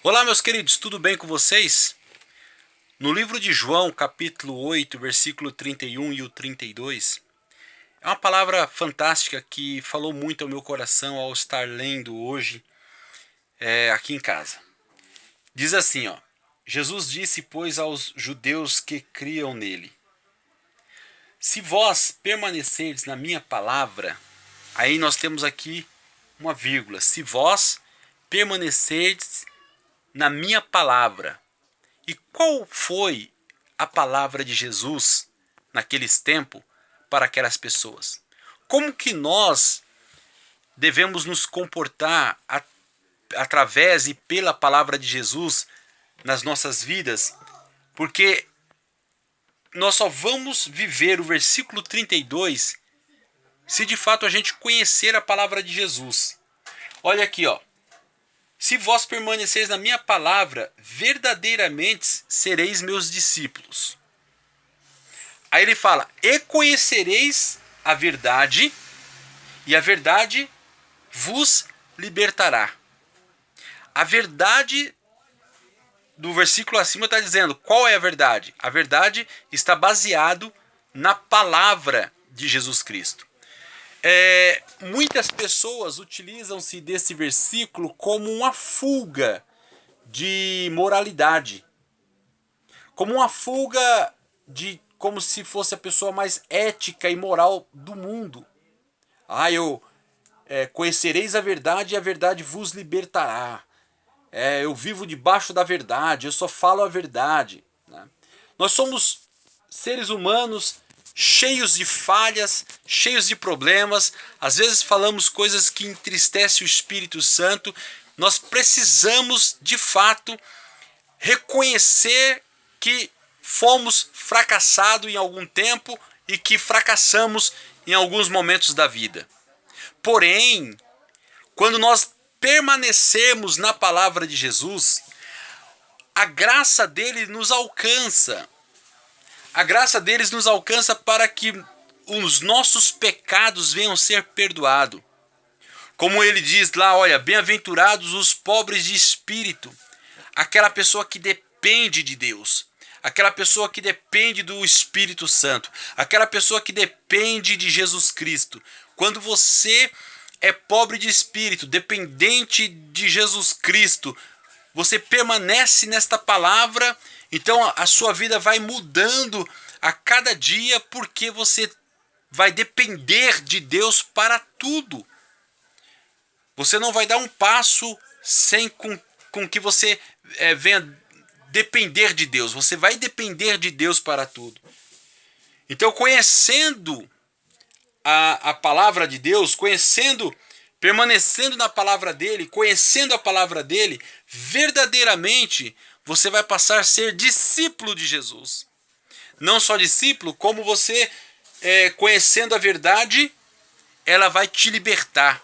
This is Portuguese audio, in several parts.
Olá, meus queridos, tudo bem com vocês? No livro de João, capítulo 8, versículo 31 e o 32, é uma palavra fantástica que falou muito ao meu coração ao estar lendo hoje aqui em casa. Diz assim, ó: Jesus disse, pois, aos judeus que criam nele: se vós permanecerdes na minha palavra, aí nós temos aqui uma vírgula, se vós permanecerdes na minha palavra. E qual foi a palavra de Jesus naqueles tempos para aquelas pessoas? Como que nós devemos nos comportar através e pela palavra de Jesus nas nossas vidas? Porque nós só vamos viver o versículo 32 se de fato a gente conhecer a palavra de Jesus. Olha aqui, ó. Se vós permanecereis na minha palavra, verdadeiramente sereis meus discípulos. Aí ele fala: e conhecereis a verdade, e a verdade vos libertará. A verdade do versículo acima está dizendo qual é a verdade. A verdade está baseado na palavra de Jesus Cristo. Muitas pessoas utilizam-se desse versículo como uma fuga de moralidade, como uma fuga de como se fosse a pessoa mais ética e moral do mundo. Conhecereis a verdade e a verdade vos libertará. Eu vivo debaixo da verdade, eu só falo a verdade, né? Nós somos seres humanos cheios de falhas, cheios de problemas. Às vezes falamos coisas que entristecem o Espírito Santo. Nós precisamos, de fato, reconhecer que fomos fracassados em algum tempo e que fracassamos em alguns momentos da vida. Porém, quando nós permanecemos na palavra de Jesus, a graça dele nos alcança. A graça deles nos alcança para que os nossos pecados venham ser perdoados. Como ele diz lá, olha, bem-aventurados os pobres de espírito. Aquela pessoa que depende de Deus. Aquela pessoa que depende do Espírito Santo. Aquela pessoa que depende de Jesus Cristo. Quando você é pobre de espírito, dependente de Jesus Cristo, você permanece nesta palavra, então a sua vida vai mudando a cada dia, porque você vai depender de Deus para tudo. Você não vai dar um passo sem com que você venha depender de Deus. Você vai depender de Deus para tudo. Então, conhecendo a palavra de Deus, permanecendo na palavra dele, conhecendo a palavra dele, verdadeiramente você vai passar a ser discípulo de Jesus. Não só discípulo, como você, conhecendo a verdade, ela vai te libertar.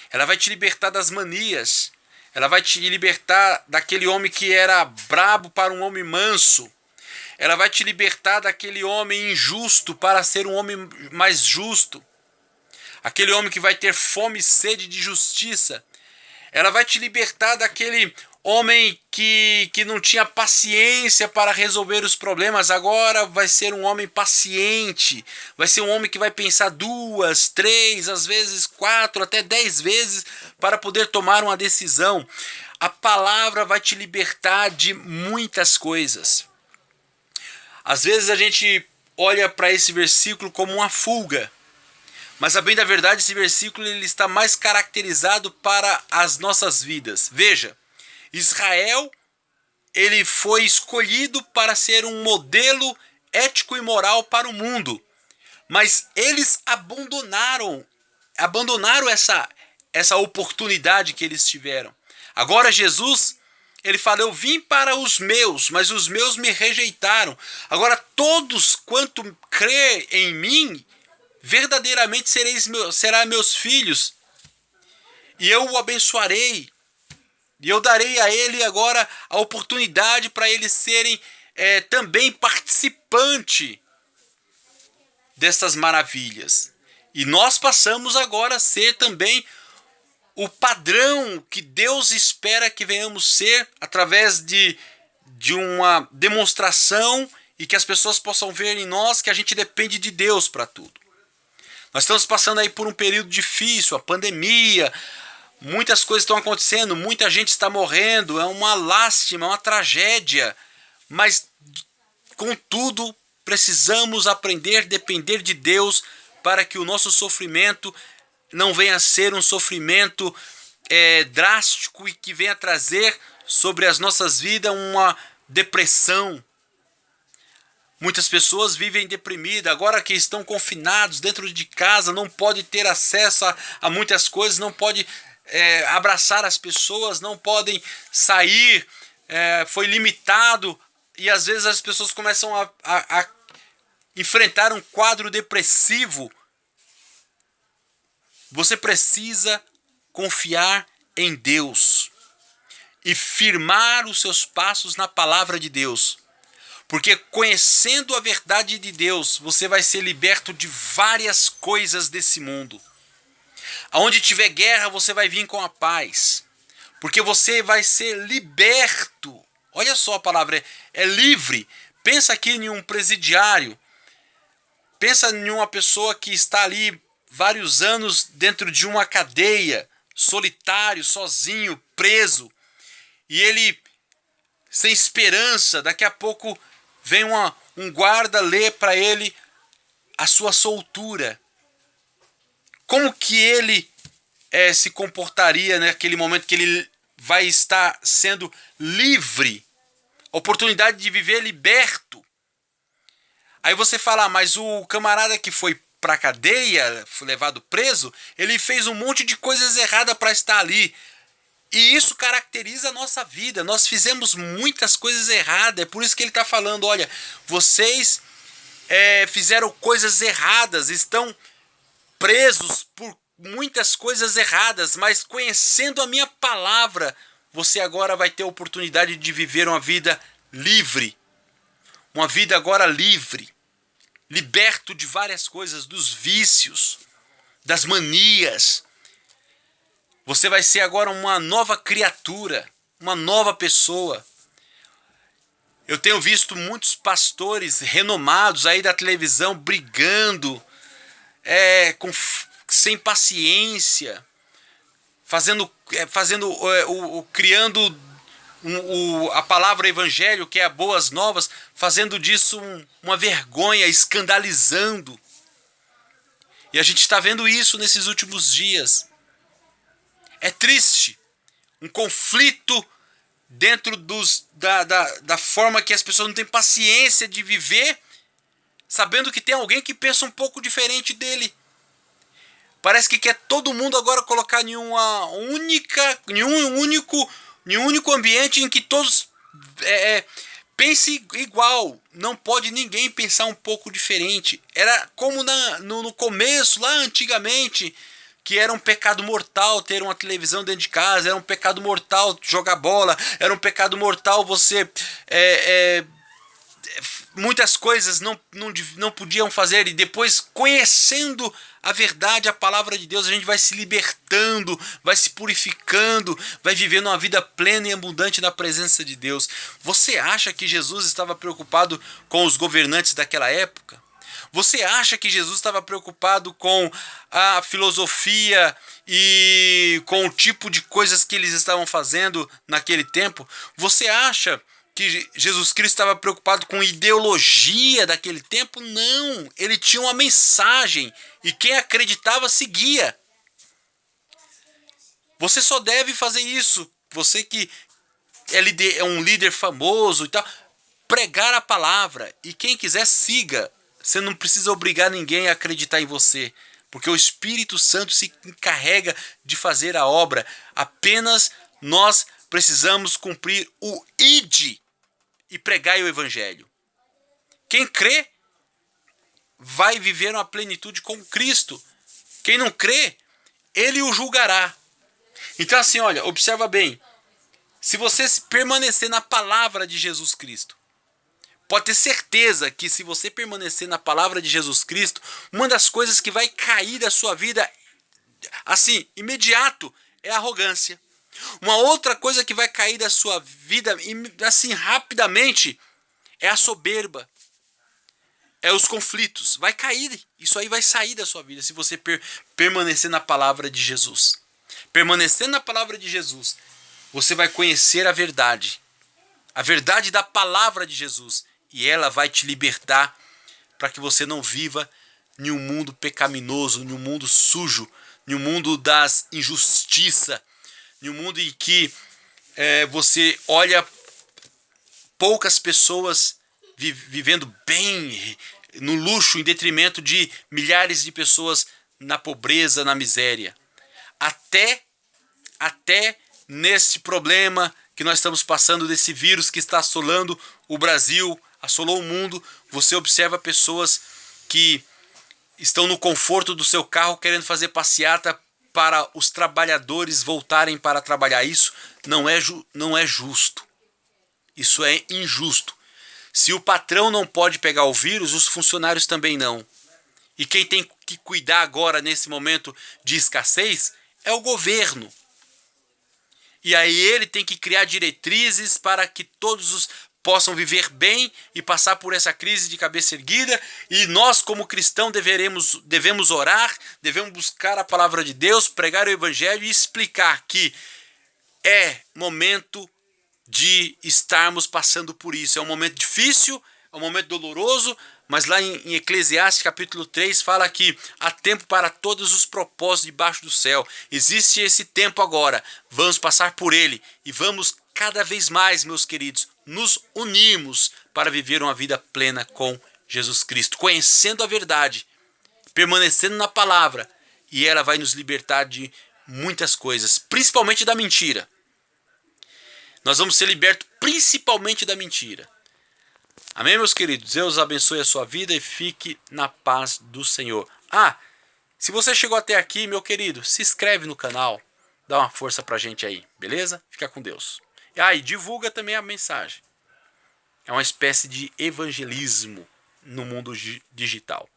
Ela vai te libertar das manias. Ela vai te libertar daquele homem que era brabo para um homem manso. Ela vai te libertar daquele homem injusto para ser um homem mais justo. Aquele homem que vai ter fome e sede de justiça. Ela vai te libertar daquele homem que não tinha paciência para resolver os problemas. Agora vai ser um homem paciente. Vai ser um homem que vai pensar 2, 3, às vezes 4, até 10 vezes para poder tomar uma decisão. A palavra vai te libertar de muitas coisas. Às vezes a gente olha para esse versículo como uma fuga. Mas a bem da verdade, esse versículo ele está mais caracterizado para as nossas vidas. Veja, Israel ele foi escolhido para ser um modelo ético e moral para o mundo. Mas eles abandonaram essa oportunidade que eles tiveram. Agora Jesus, ele fala, eu vim para os meus, mas os meus me rejeitaram. Agora todos quanto crer em mim, verdadeiramente será meus filhos, e eu o abençoarei, e eu darei a ele agora a oportunidade para eles serem também participante dessas maravilhas. E nós passamos agora a ser também o padrão que Deus espera que venhamos ser através de uma demonstração e que as pessoas possam ver em nós que a gente depende de Deus para tudo. Nós estamos passando aí por um período difícil, a pandemia, muitas coisas estão acontecendo, muita gente está morrendo, é uma lástima, é uma tragédia, mas contudo precisamos aprender a depender de Deus para que o nosso sofrimento não venha a ser um sofrimento drástico e que venha trazer sobre as nossas vidas uma depressão. Muitas pessoas vivem deprimidas, agora que estão confinados dentro de casa, não pode ter acesso a muitas coisas, não pode abraçar as pessoas, não podem sair, foi limitado, e às vezes as pessoas começam a enfrentar um quadro depressivo. Você precisa confiar em Deus e firmar os seus passos na palavra de Deus. Porque conhecendo a verdade de Deus, você vai ser liberto de várias coisas desse mundo. Aonde tiver guerra, você vai vir com a paz. Porque você vai ser liberto. Olha só a palavra, é livre. Pensa aqui em um presidiário. Pensa em uma pessoa que está ali vários anos dentro de uma cadeia, solitário, sozinho, preso. E ele, sem esperança, daqui a pouco vem um guarda ler para ele a sua soltura. Como que ele se comportaria naquele momento que ele vai estar sendo livre? A oportunidade de viver liberto. Aí você fala, mas o camarada que foi para a cadeia, foi levado preso, ele fez um monte de coisas erradas para estar ali. E isso caracteriza a nossa vida. Nós fizemos muitas coisas erradas. É por isso que ele está falando, olha, vocês fizeram coisas erradas, estão presos por muitas coisas erradas, mas conhecendo a minha palavra, você agora vai ter a oportunidade de viver uma vida livre. Uma vida agora livre. Liberto de várias coisas, dos vícios, das manias. Você vai ser agora uma nova criatura, uma nova pessoa. Eu tenho visto muitos pastores renomados aí da televisão brigando, sem paciência, criando a palavra evangelho, que é a boas novas, fazendo disso uma vergonha, escandalizando. E a gente está vendo isso nesses últimos dias. É triste, um conflito dentro da forma que as pessoas não têm paciência de viver, sabendo que tem alguém que pensa um pouco diferente dele. Parece que quer todo mundo agora colocar em um único ambiente em que todos pensem igual. Não pode ninguém pensar um pouco diferente. Era como no começo, lá antigamente, que era um pecado mortal ter uma televisão dentro de casa, era um pecado mortal jogar bola, era um pecado mortal você... muitas coisas não podiam fazer, e depois, conhecendo a verdade, a palavra de Deus, a gente vai se libertando, vai se purificando, vai vivendo uma vida plena e abundante na presença de Deus. Você acha que Jesus estava preocupado com os governantes daquela época? Você acha que Jesus estava preocupado com a filosofia e com o tipo de coisas que eles estavam fazendo naquele tempo? Você acha que Jesus Cristo estava preocupado com ideologia daquele tempo? Não, ele tinha uma mensagem e quem acreditava seguia. Você só deve fazer isso, você que é um líder famoso e tal, pregar a palavra, e quem quiser siga. Você não precisa obrigar ninguém a acreditar em você, porque o Espírito Santo se encarrega de fazer a obra. Apenas nós precisamos cumprir o ID e pregar o evangelho. Quem crê vai viver uma plenitude com Cristo. Quem não crê, ele o julgará. Então assim, olha, observa bem. Se você permanecer na palavra de Jesus Cristo, pode ter certeza que se você permanecer na palavra de Jesus Cristo, uma das coisas que vai cair da sua vida, assim, imediato, é a arrogância. Uma outra coisa que vai cair da sua vida, assim, rapidamente, é a soberba. É os conflitos. Vai cair. Isso aí vai sair da sua vida se você permanecer na palavra de Jesus. Permanecendo na palavra de Jesus, você vai conhecer a verdade. A verdade da palavra de Jesus. E ela vai te libertar para que você não viva em um mundo pecaminoso, em um mundo sujo, em um mundo das injustiças, em um mundo em que você olha poucas pessoas vivendo bem, no luxo, em detrimento de milhares de pessoas na pobreza, na miséria. Até nesse problema que nós estamos passando, desse vírus que está assolando o Brasil, assolou o mundo, você observa pessoas que estão no conforto do seu carro querendo fazer passeata para os trabalhadores voltarem para trabalhar. Isso não é justo. Isso é injusto. Se o patrão não pode pegar o vírus, os funcionários também não. E quem tem que cuidar agora, nesse momento de escassez, é o governo. E aí ele tem que criar diretrizes para que todos possam viver bem e passar por essa crise de cabeça erguida. E nós, como cristãos, devemos orar, devemos buscar a palavra de Deus, pregar o evangelho e explicar que é momento de estarmos passando por isso. É um momento difícil, é um momento doloroso, mas lá em Eclesiastes capítulo 3 fala que há tempo para todos os propósitos debaixo do céu. Existe esse tempo agora, vamos passar por ele e vamos cada vez mais, meus queridos, nos unirmos para viver uma vida plena com Jesus Cristo, conhecendo a verdade, permanecendo na palavra, e ela vai nos libertar de muitas coisas, principalmente da mentira. Nós vamos ser libertos principalmente da mentira. Amém, meus queridos? Deus abençoe a sua vida e fique na paz do Senhor. Se você chegou até aqui, meu querido, se inscreve no canal. Dá uma força pra gente aí, beleza? Fica com Deus. E divulga também a mensagem. É uma espécie de evangelismo no mundo digital.